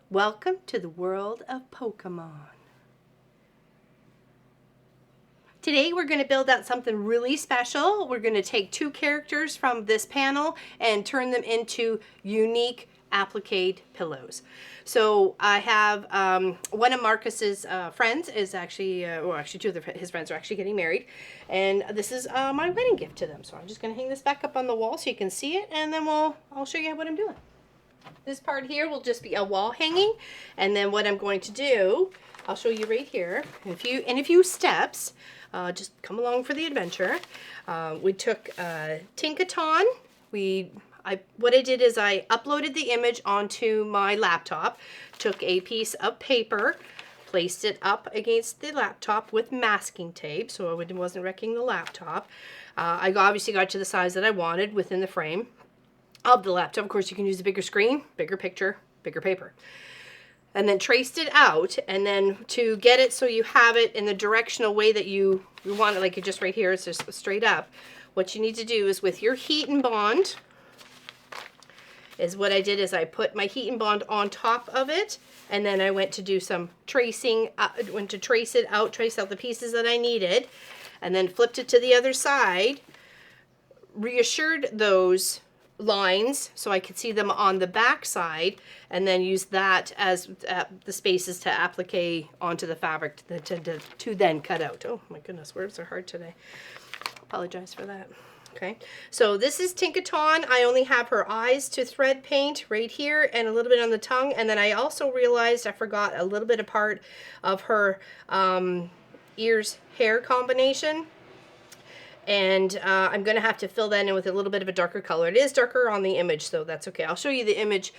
Welcome to the world of Pokemon. Today we're going to build out something really special. We're going to take two characters from this panel and turn them into unique applique pillows. So I have one of Marcus's friends is actually, well, actually two of his friends are actually getting married, and this is my wedding gift to them. So I'm just going to hang this back up on the wall so you can see it, and then I'll show you what I'm doing. This part here will just be a wall hanging, and then what I'm going to do, I'll show you right here in a few steps. Just come along for the adventure. We took Tinkaton. What I did is I uploaded the image onto my laptop, took a piece of paper, placed it up against the laptop with masking tape so it wasn't wrecking the laptop. I obviously got to the size that I wanted within the frame of the laptop. Of course, you can use a bigger screen, bigger picture, bigger paper. And then traced it out, and then to get it so you have it in the directional way that you want it, like it just right here, it's just straight up. What you need to do is with your heat and bond, is what I did is I put my heat and bond on top of it, and then I went to do some tracing, went to trace it out, trace out the pieces that I needed, and then flipped it to the other side, reassured those lines so I could see them on the back side, and then use that as the spaces to applique onto the fabric to then cut out. Oh my goodness, words are hard today. Apologize for that. Okay, so this is Tinkaton. I only have her eyes to thread paint right here and a little bit on the tongue, and then I also realized I forgot a little bit of part of her ears hair combination. And I'm going to have to fill that in with a little bit of a darker color. It is darker on the image, so that's okay. I'll show you the image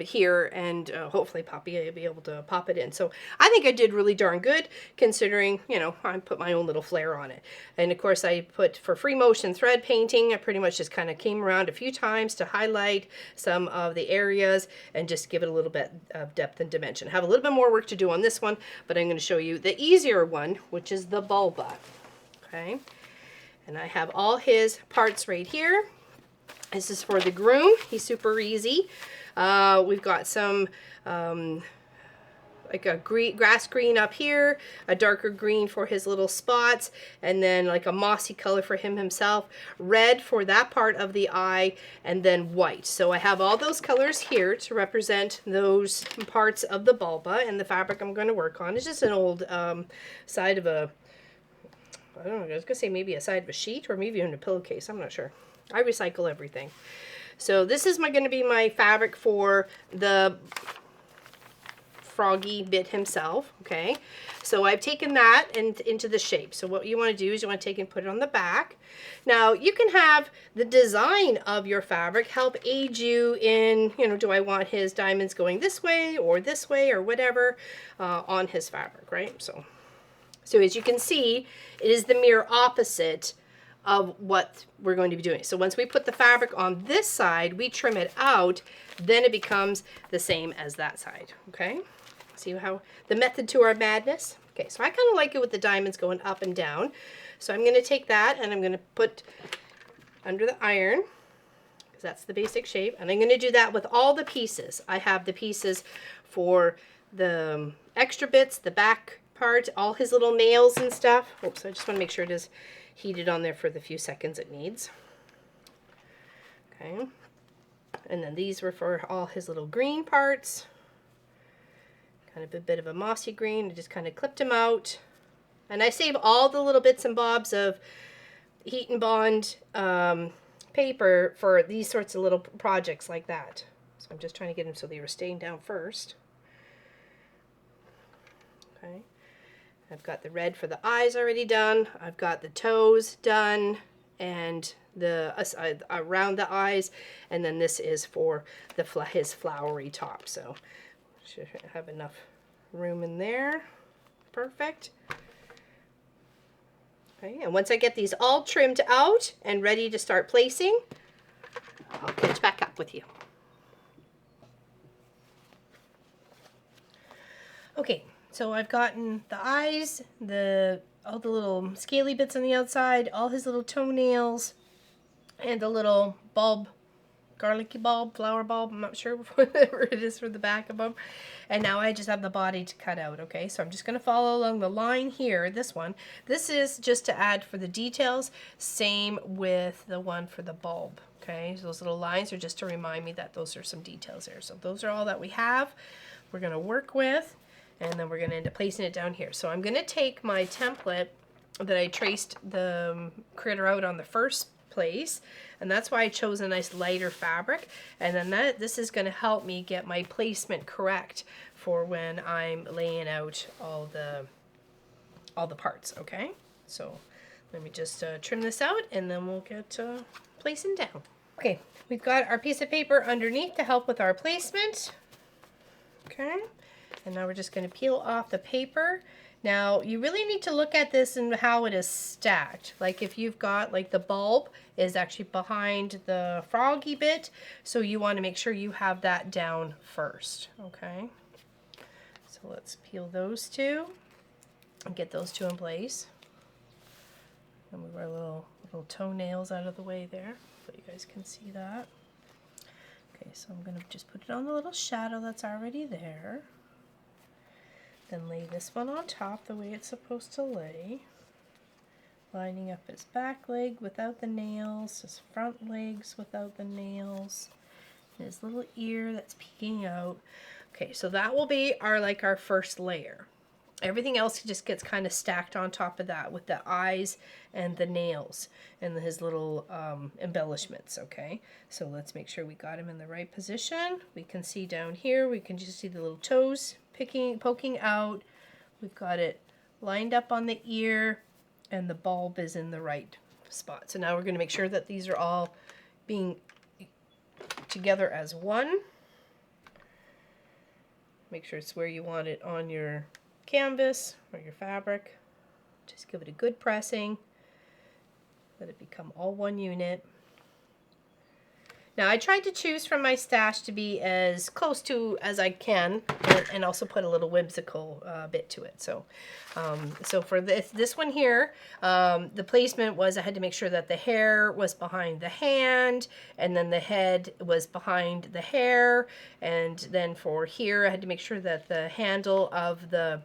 here, and hopefully Poppy will be able to pop it in. So I think I did really darn good, considering, you know, I put my own little flair on it. And of course I put, for free motion thread painting, I pretty much just kind of came around a few times to highlight some of the areas and just give it a little bit of depth and dimension. I have a little bit more work to do on this one, but I'm going to show you the easier one, which is the bulba. Okay. And I have all his parts right here. This is for the groom. He's super easy. We've got some like a grass green up here, a darker green for his little spots, and then like a mossy color for himself, red for that part of the eye, and then white. So I have all those colors here to represent those parts of the bulba, and the fabric I'm going to work on is just an old side of a, I don't know, I was going to say maybe a side of a sheet or maybe even a pillowcase. I'm not sure. I recycle everything. So this is going to be my fabric for the froggy bit himself. Okay. So I've taken that into the shape. So what you want to do is you want to take and put it on the back. Now you can have the design of your fabric help aid you in, you know, do I want his diamonds going this way or whatever on his fabric, right? So as you can see, it is the mirror opposite of what we're going to be doing. So once we put the fabric on this side, we trim it out, then it becomes the same as that side, okay? See how the method to our madness? Okay, so I kind of like it with the diamonds going up and down. So I'm going to take that and I'm going to put under the iron, because that's the basic shape, and I'm going to do that with all the pieces. I have the pieces for the extra bits, the back part, all his little nails and stuff. Oops, I just want to make sure it is heated on there for the few seconds it needs. Okay. And then these were for all his little green parts. Kind of a bit of a mossy green. I just kind of clipped them out. And I save all the little bits and bobs of heat and bond paper for these sorts of little projects like that. So I'm just trying to get them so they were staying down first. Okay. I've got the red for the eyes already done. I've got the toes done and the around the eyes, and then this is for his flowery top. So should have enough room in there. Perfect. Okay, and once I get these all trimmed out and ready to start placing, I'll catch back up with you. Okay. So I've gotten the eyes, all the little scaly bits on the outside, all his little toenails, and the little bulb garlicky bulb, flower bulb, I'm not sure whatever it is for the back of them. And now I just have the body to cut out, okay? So I'm just going to follow along the line here, this one. This is just to add for the details, same with the one for the bulb, okay? So those little lines are just to remind me that those are some details there. So those are all that we have. We're going to work with, and then we're going to end up placing it down here. So I'm going to take my template that I traced the critter out on the first place, and that's why I chose a nice lighter fabric, and then this is going to help me get my placement correct for when I'm laying out all the parts. Okay, so let me just trim this out, and then we'll get placing down. Okay, we've got our piece of paper underneath to help with our placement. Okay, and now we're just going to peel off the paper. Now, you really need to look at this and how it is stacked. Like if you've got, like the bulb is actually behind the froggy bit, so you want to make sure you have that down first, okay? So let's peel those two and get those two in place. And move our little toenails out of the way there so you guys can see that. Okay, so I'm going to just put it on the little shadow that's already there. Then lay this one on top the way it's supposed to lay. Lining up his back leg without the nails, his front legs without the nails, and his little ear that's peeking out. Okay, so that will be our first layer. Everything else just gets kind of stacked on top of that with the eyes and the nails and his little embellishments, okay? So let's make sure we got him in the right position. We can see down here, we can just see the little toes poking out. We've got it lined up on the ear, and the bulb is in the right spot. So now we're going to make sure that these are all being together as one. Make sure it's where you want it on your canvas or your fabric. Just give it a good pressing. Let it become all one unit. Now I tried to choose from my stash to be as close to as I can, and also put a little whimsical bit to it. So, so for this one here, the placement was I had to make sure that the hair was behind the hand, and then the head was behind the hair, and then for here I had to make sure that the handle of the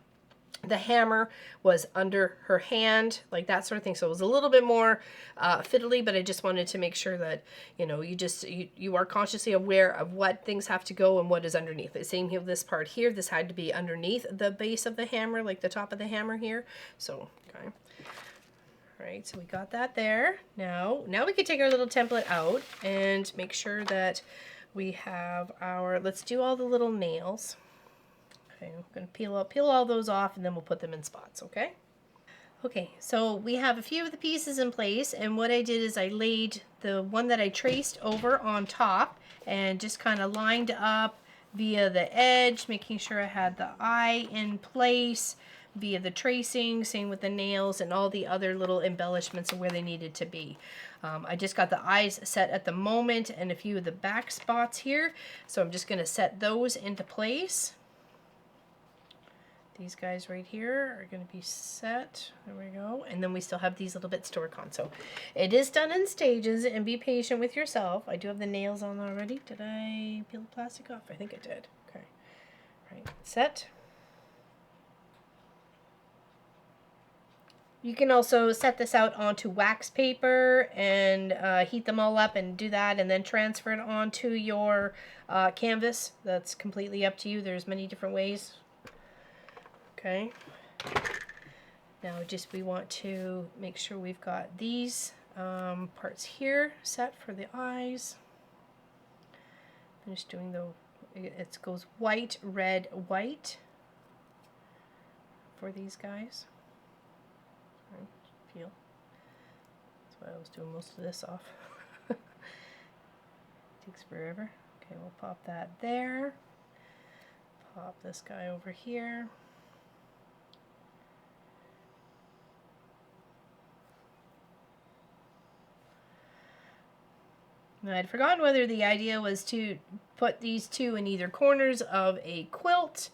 hammer was under her hand, like that sort of thing. So it was a little bit more fiddly, but I just wanted to make sure that, you know, you are consciously aware of what things have to go and what is underneath. The same here with this part here. This had to be underneath the base of the hammer, like the top of the hammer here. So, okay. All right, so we got that there. Now we can take our little template out and make sure that we have let's do all the little nails. Okay, I'm going to peel all those off, and then we'll put them in spots, okay? Okay, so we have a few of the pieces in place, and what I did is I laid the one that I traced over on top and just kind of lined up via the edge, making sure I had the eye in place via the tracing, same with the nails and all the other little embellishments of where they needed to be. I just got the eyes set at the moment and a few of the back spots here, so I'm just going to set those into place. These guys right here are going to be set. There we go. And then we still have these little bits to work on. So it is done in stages, and be patient with yourself. I do have the nails on already. Did I peel the plastic off? I think I did. Okay. All right. Set. You can also set this out onto wax paper and heat them all up and do that, and then transfer it onto your canvas. That's completely up to you. There's many different ways. Okay, now we want to make sure we've got these parts here set for the eyes. I'm just doing it goes white, red, white for these guys. Peel. That's why I was doing most of this off. Takes forever. Okay, we'll pop that there. Pop this guy over here. Now, I'd forgotten whether the idea was to put these two in either corners of a quilt,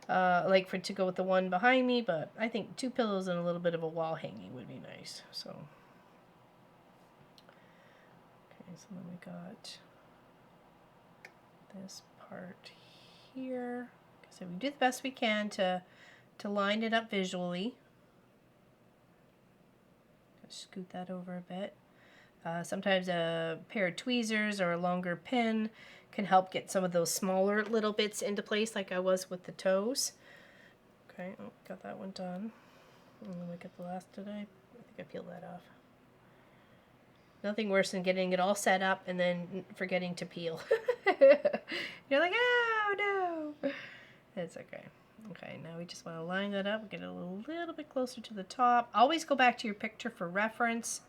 like to go with the one behind me, but I think two pillows and a little bit of a wall hanging would be nice. So, okay, so then we got this part here. So we do the best we can to line it up visually. Just scoot that over a bit. Sometimes a pair of tweezers or a longer pin can help get some of those smaller little bits into place, like I was with the toes. Okay, oh, got that one done. And then we get the last today. I think I peeled that off. Nothing worse than getting it all set up and then forgetting to peel. You're like, oh no! It's okay. Okay, now we just want to line that up, get it a little bit closer to the top. Always go back to your picture for reference.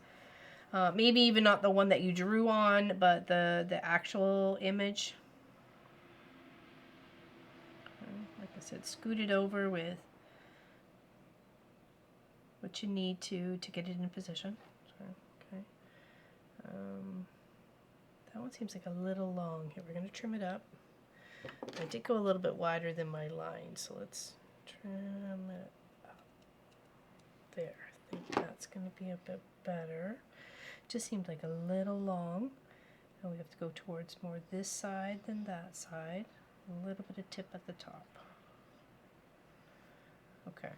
Maybe even not the one that you drew on, but the actual image. Like I said, scoot it over with what you need to get it in position. Okay. That one seems like a little long. Here, we're going to trim it up. I did go a little bit wider than my line, so let's trim it up. There. I think that's going to be a bit better. Just seemed like a little long. Now we have to go towards more this side than that side. A little bit of tip at the top. Okay.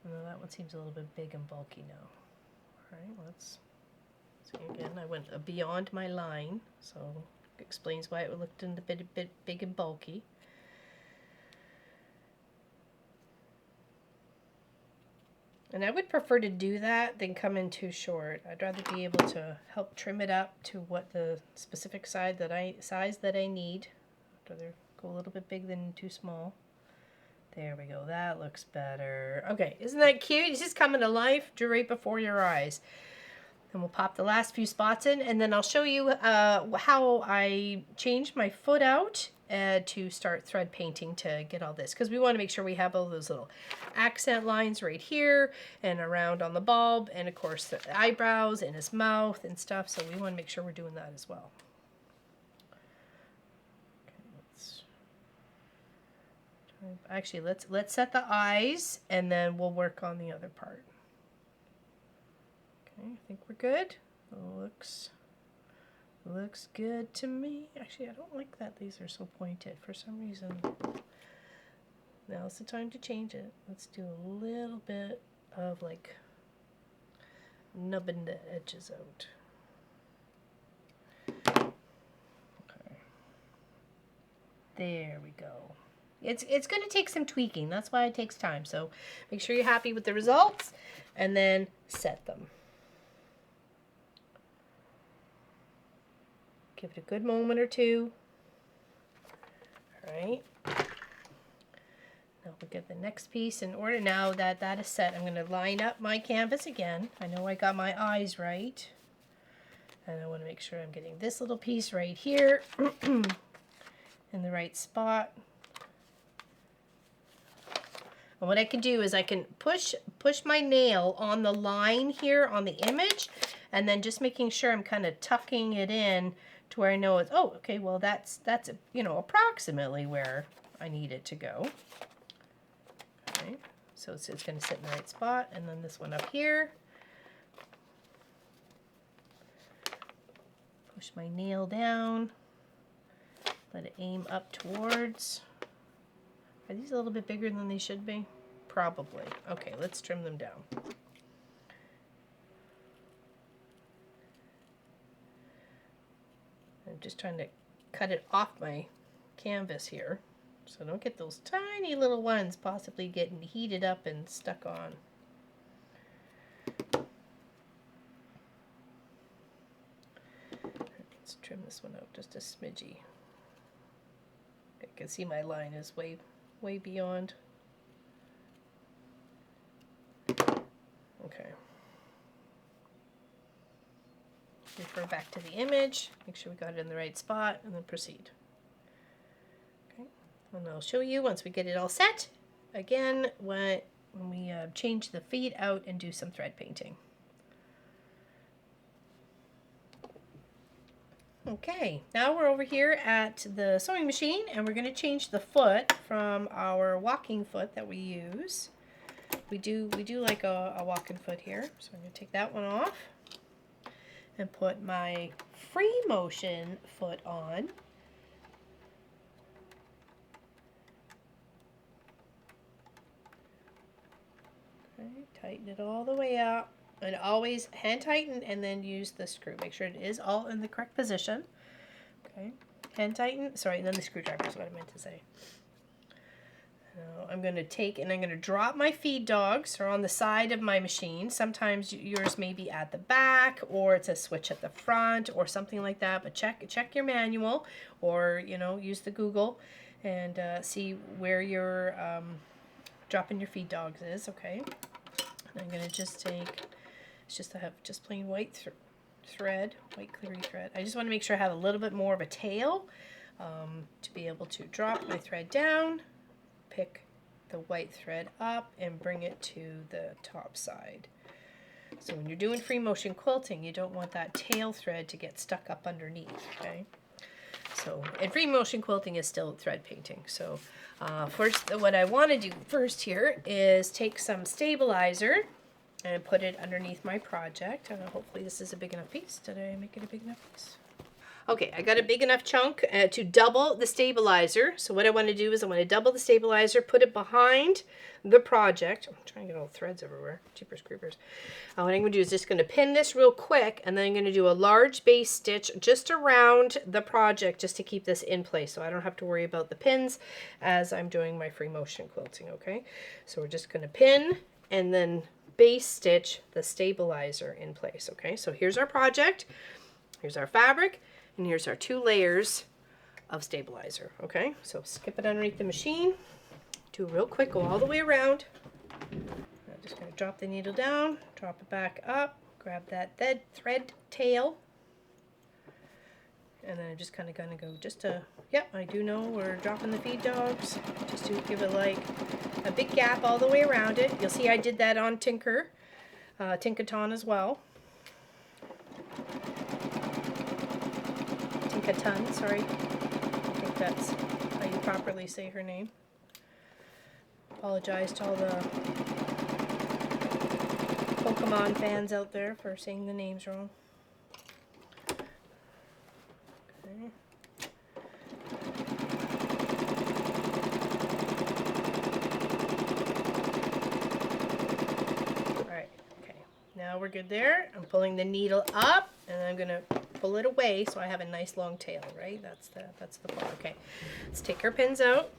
Now that one seems a little bit big and bulky now. Alright, let's see again. I went beyond my line, so it explains why it looked a bit big and bulky. And I would prefer to do that than come in too short. I'd rather be able to help trim it up to what the specific size that I need. I'd rather go a little bit big than too small. There we go. That looks better. Okay, isn't that cute? It's just coming to life right before your eyes. And we'll pop the last few spots in, and then I'll show you how I changed my foot out to start thread painting to get all this, because we want to make sure we have all those little accent lines right here and around on the bulb, and of course the eyebrows and his mouth and stuff, so we want to make sure we're doing that as well. Okay, actually let's set the eyes and then we'll work on the other part. Okay, I think we're good. Looks good to me. Actually, I don't like that these are so pointed for some reason. Now's the time to change it. Let's do a little bit of like nubbing the edges out. Okay. There we go. It's going to take some tweaking. That's why it takes time. So make sure you're happy with the results and then set them. Give it a good moment or two. All right. Now we'll get the next piece in order. Now that that is set, I'm going to line up my canvas again. I know I got my eyes right. And I want to make sure I'm getting this little piece right here in the right spot. And what I can do is I can push my nail on the line here on the image, and then just making sure I'm kind of tucking it in to where I know it's, oh, okay, well that's you know, approximately where I need it to go. Okay, so it's going to sit in the right spot, and then this one up here. Push my nail down, let it aim up towards. Are these a little bit bigger than they should be? Probably. Okay, let's trim them down. I'm just trying to cut it off my canvas here, so I don't get those tiny little ones possibly getting heated up and stuck on. Let's trim this one out just a smidgy. I can see my line is way beyond. Okay. Refer back to the image, make sure we got it in the right spot, and then proceed. Okay, and I'll show you once we get it all set, again, when we change the feet out and do some thread painting. Okay, now we're over here at the sewing machine, and we're going to change the foot from our walking foot that we use. We do like a walking foot here, so I'm going to take that one off and put my free motion foot on. Okay, tighten it all the way up. And always hand tighten and then use the screw. Make sure it is all in the correct position. Okay, hand tighten. Sorry, and then the screwdriver is what I meant to say. Now I'm going to take and I'm going to drop my feed dogs. They're on the side of my machine. Sometimes yours may be at the back, or it's a switch at the front, or something like that. But check your manual, or use the Google and see where your dropping your feed dogs is. Okay, and I'm going to just take. I have just plain white thread, white cleary thread. I just want to make sure I have a little bit more of a tail to be able to drop my thread down, pick the white thread up, and bring it to the top side. So when you're doing free motion quilting, you don't want that tail thread to get stuck up underneath, okay? So, and free motion quilting is still thread painting. So first, what I want to do first here is take some stabilizer and put it underneath my project. Hopefully this is a big enough piece. Did I make it a big enough piece? Okay, I got a big enough chunk to double the stabilizer. So what I want to do is I want to double the stabilizer, put it behind the project. I'm trying to get all the threads everywhere. Jeepers creepers. What I'm going to do is just going to pin this real quick, and then I'm going to do a large base stitch just around the project just to keep this in place so I don't have to worry about the pins as I'm doing my free motion quilting, okay? So we're just going to pin and then base stitch the stabilizer in place, okay? So here's our project, here's our fabric, and here's our 2 layers of stabilizer, okay? So skip it underneath the machine, do real quick, go all the way around. I'm just gonna drop the needle down, drop it back up, grab that thread tail, and then I'm just kind of gonna go just to, yep, I do know we're dropping the feed dogs, just to give it like a big gap all the way around it. You'll see I did that on Tinkaton as well. Tinkaton, sorry. I think that's how you properly say her name. Apologize to all the Pokemon fans out there for saying the names wrong. Okay. Now we're good there. I'm pulling the needle up, and I'm gonna pull it away so I have a nice long tail, right? That's the part. Okay, let's take our pins out.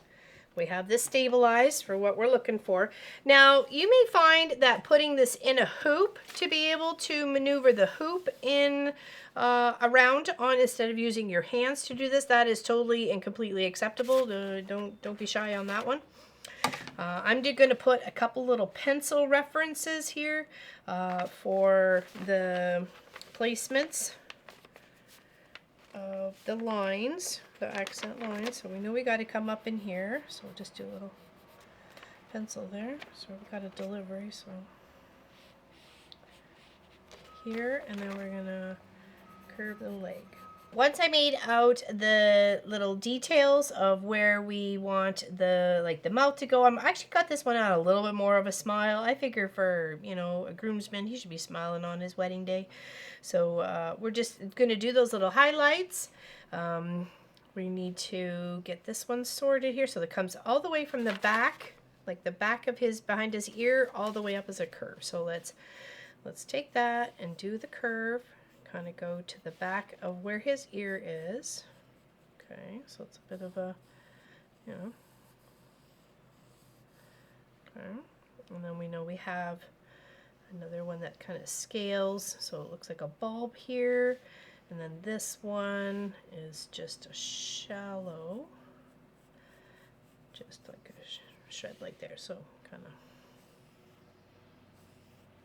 We have this stabilized for what we're looking for. Now you may find that putting this in a hoop to be able to maneuver the hoop in around on instead of using your hands to do this, that is totally and completely acceptable. Don't be shy on that one. I'm going to put a couple little pencil references here for the placements of the lines, the accent lines. So we know we got to come up in here. So we'll just do a little pencil there. So we've got a delivery. So here, and then we're going to curve the leg. Once I made out the little details of where we want the mouth to go, I'm actually got this one out a little bit more of a smile. I figure for, a groomsman, he should be smiling on his wedding day. So we're just going to do those little highlights. We need to get this one sorted here so that it comes all the way from the back, like the back of behind his ear, all the way up as a curve. So let's take that and do the curve. Kind of go to the back of where his ear is. Okay, so it's a bit of a, okay. And then we know we have another one that kind of scales, so it looks like a bulb here. And then this one is just a shallow, just like a shred like there. So kind of.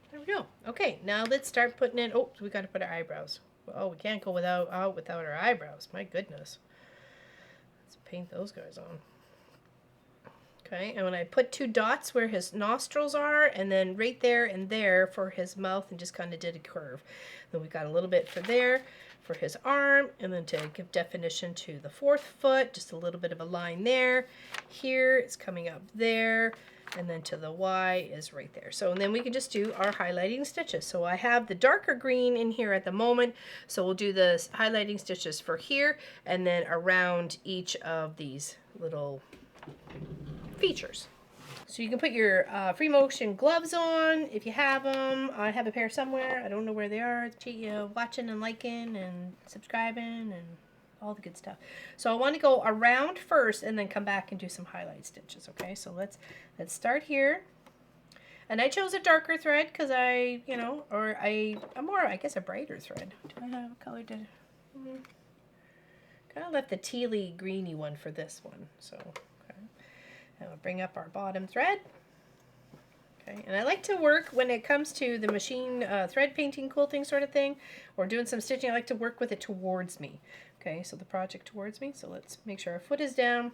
There we go. Okay, now let's start putting in, oh, we got to put our eyebrows. Oh, we can't go without our eyebrows. My goodness. Let's paint those guys on. Okay, and when I put 2 dots where his nostrils are, and then right there and there for his mouth, and just kind of did a curve. Then we got a little bit for there, for his arm, and then to give definition to the 4th foot, just a little bit of a line there. Here it's coming up there, and then to the Y is right there. So and then we can just do our highlighting stitches. So I have the darker green in here at the moment, so we'll do the highlighting stitches for here and then around each of these little features. So you can put your free motion gloves on if you have them. I have a pair somewhere. I don't know where they are. Appreciate you watching and liking and subscribing and all the good stuff. So I want to go around first and then come back and do some highlight stitches. Okay, so let's start here. And I chose a darker thread because I guess a brighter thread. Do I have a color to? Kind of left the tealy greeny one for this one. So. And we'll bring up our bottom thread. Okay, and I like to work when it comes to the machine thread painting, quilting sort of thing, or doing some stitching. I like to work with it towards me. Okay, so the project towards me. So let's make sure our foot is down.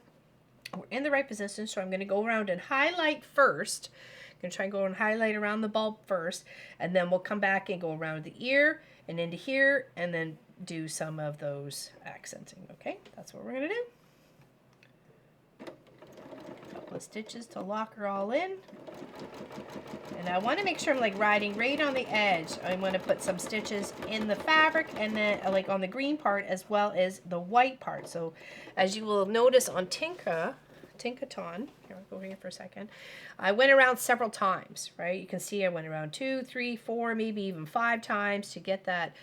We're in the right position. So I'm going to go around and highlight first. I'm going to try and go and highlight around the bulb first, and then we'll come back and go around the ear and into here, and then do some of those accenting. Okay, that's what we're going to do. Couple of stitches to lock her all in, and I want to make sure I'm like riding right on the edge. I want to put some stitches in the fabric and then like on the green part as well as the white part. So as you will notice on Tinkaton, here, I'll go over here for a second, I went around several times, right? You can see I went around 2, 3, 4, maybe even 5 times to get that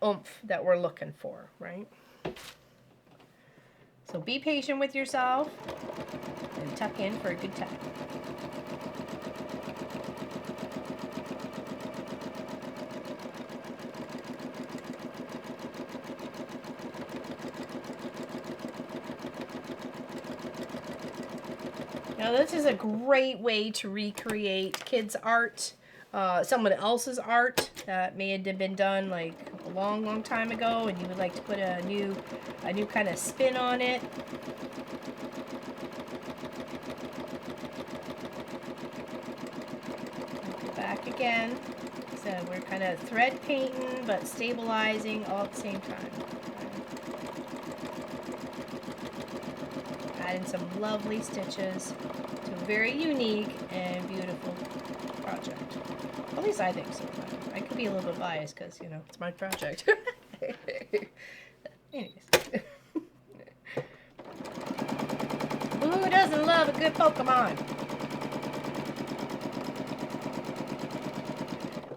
oomph that we're looking for, right? So be patient with yourself and tuck in for a good time. Now this is a great way to recreate kids' art, someone else's art that may have been done like a long time ago, and you would like to put a new kind of spin on it. Go back again. So we're kind of thread painting but stabilizing all at the same time. Adding some lovely stitches to a very unique and beautiful project. At least I think so. I could be a little bit biased because, you know, it's my project. Anyways. Who doesn't love a good Pokemon?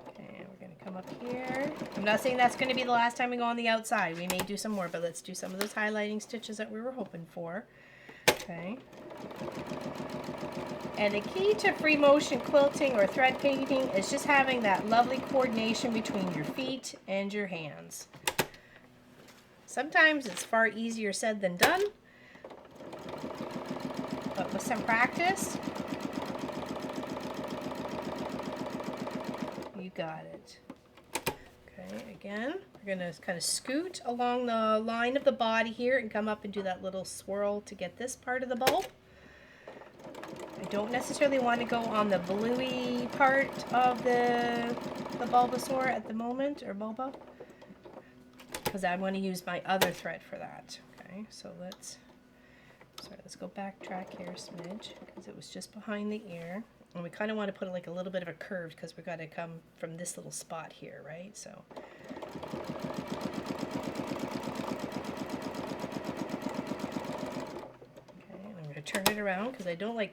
Okay, we're going to come up here. I'm not saying that's going to be the last time we go on the outside. We may do some more, but let's do some of those highlighting stitches that we were hoping for. Okay. And the key to free motion quilting or thread painting is just having that lovely coordination between your feet and your hands. Sometimes it's far easier said than done, but with some practice, you got it. Okay, again, we're going to kind of scoot along the line of the body here and come up and do that little swirl to get this part of the bulb. I don't necessarily want to go on the bluey part of the Bulbasaur at the moment, or Bulba, because I want to use my other thread for that. Okay, so let's go backtrack here a smidge, because it was just behind the ear. And we kind of want to put like a little bit of a curve, because we've got to come from this little spot here, right? So turn it around because I don't like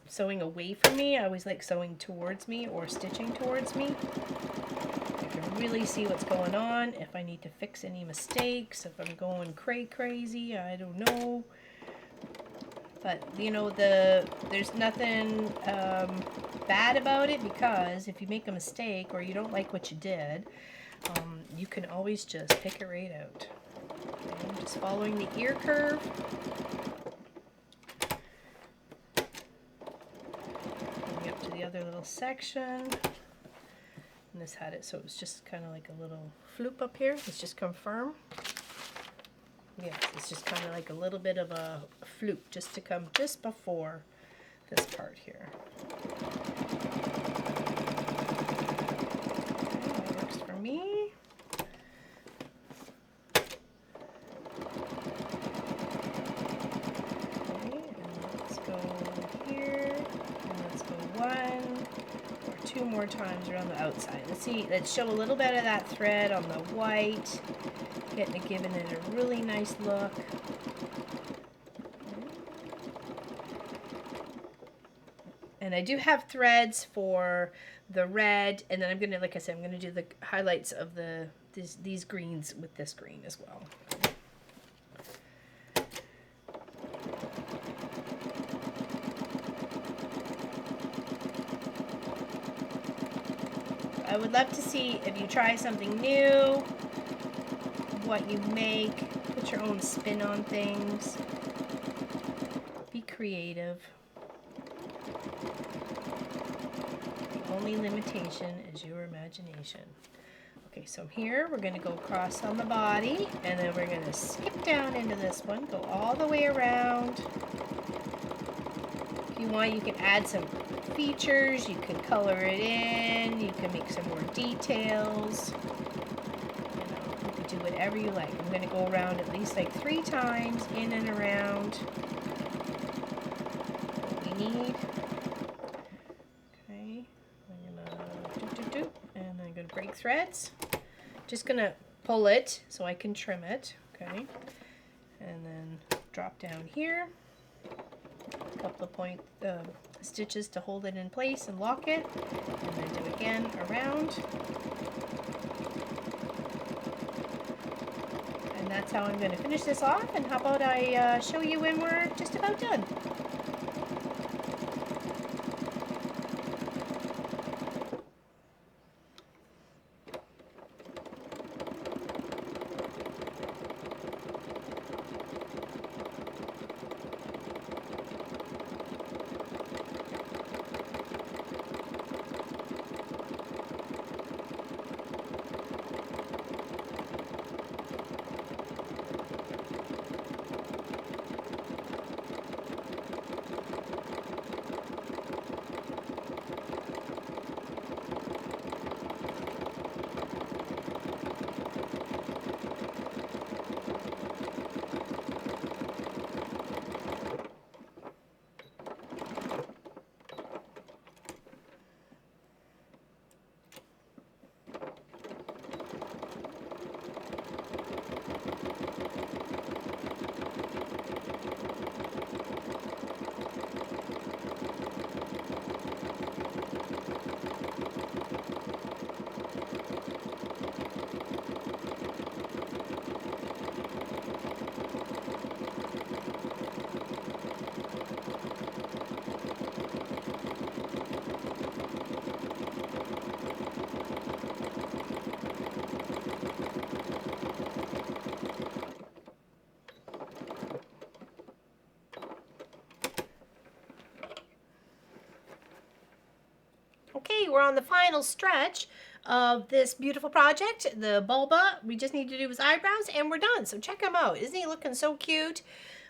sewing away from me. I always like sewing towards me or stitching towards me. I can really see what's going on, if I need to fix any mistakes, if I'm going crazy, I don't know. But you know, there's nothing bad about it, because if you make a mistake or you don't like what you did, you can always just pick it right out. Okay, I'm just following the ear curve. The other little section, and this had it so it was just kind of like a little floop up here. Let's just confirm. Yes, it's just kind of like a little bit of a floop just to come just before this part here. Okay, that works for me. few more times around the outside. Let's see, let's show a little bit of that thread on the white, giving it a really nice look. And I do have threads for the red, and then I'm gonna, like I said, I'm gonna do the highlights of these greens with this green as well. I would love to see if you try something new, what you make, put your own spin on things, be creative. The only limitation is your imagination. Okay, so here we're going to go across on the body, and then we're going to skip down into this one, go all the way around. If you want, you can add some features, you can color it in, you can make some more details. You can do whatever you like. I'm going to go around at least like 3 times, in and around what we need. Okay, I'm going to and I'm going to break threads. Just going to pull it so I can trim it, okay? And then drop down here. A couple of stitches to hold it in place and lock it, and then do again around. And that's how I'm going to finish this off. And how about I show you when we're just about done. Okay, we're on the final stretch of this beautiful project, the bulba. We just need to do his eyebrows and we're done. So check him out. Isn't he looking so cute?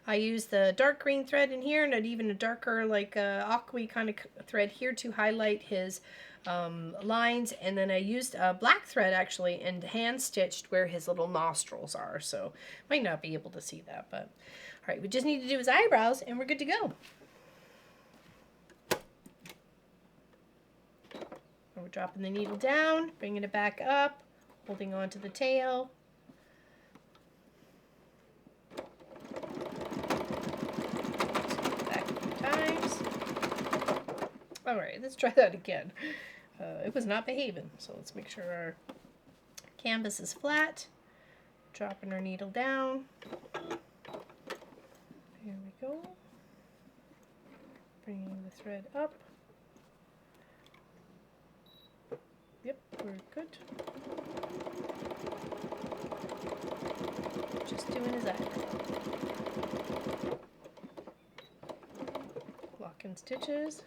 I used the dark green thread in here and even a darker like aqua kind of thread here to highlight his lines. And then I used a black thread actually and hand stitched where his little nostrils are. So might not be able to see that, but all right, we just need to do his eyebrows and we're good to go. We're dropping the needle down, bringing it back up, holding on to the tail. Back a few times. All right, let's try that again. It was not behaving, so let's make sure our canvas is flat. Dropping our needle down. There we go. Bringing the thread up. Yep, we're good. Just doing his eyebrow. Lock in stitches,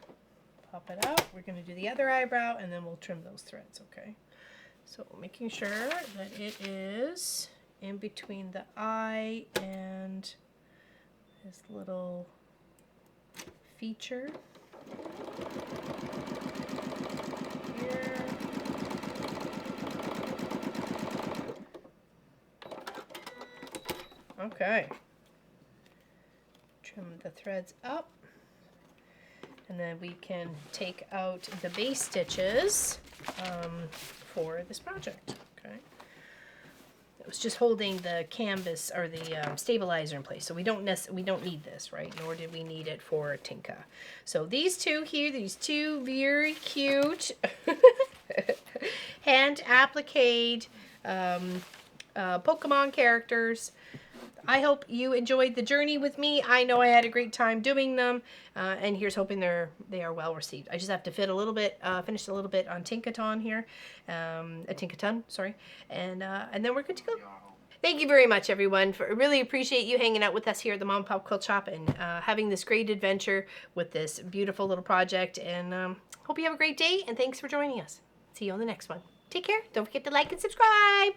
pop it out. We're going to do the other eyebrow and then we'll trim those threads, okay? So making sure that it is in between the eye and this little feature. Here. Okay. Trim the threads up. And then we can take out the base stitches for this project. Okay. It was just holding the canvas or the stabilizer in place, so we don't need this, right? Nor did we need it for Tinka. So these two here, these two very cute hand appliqued Pokemon characters. I hope you enjoyed the journey with me. I know I had a great time doing them, and here's hoping they are well received. I just have to finish a little bit on Tinkaton here, Tinkaton, sorry, and then we're good to go. Thank you very much, everyone. Really appreciate you hanging out with us here at the Mom and Pop Quilt Shop and having this great adventure with this beautiful little project. And hope you have a great day, and thanks for joining us. See you on the next one. Take care. Don't forget to like and subscribe.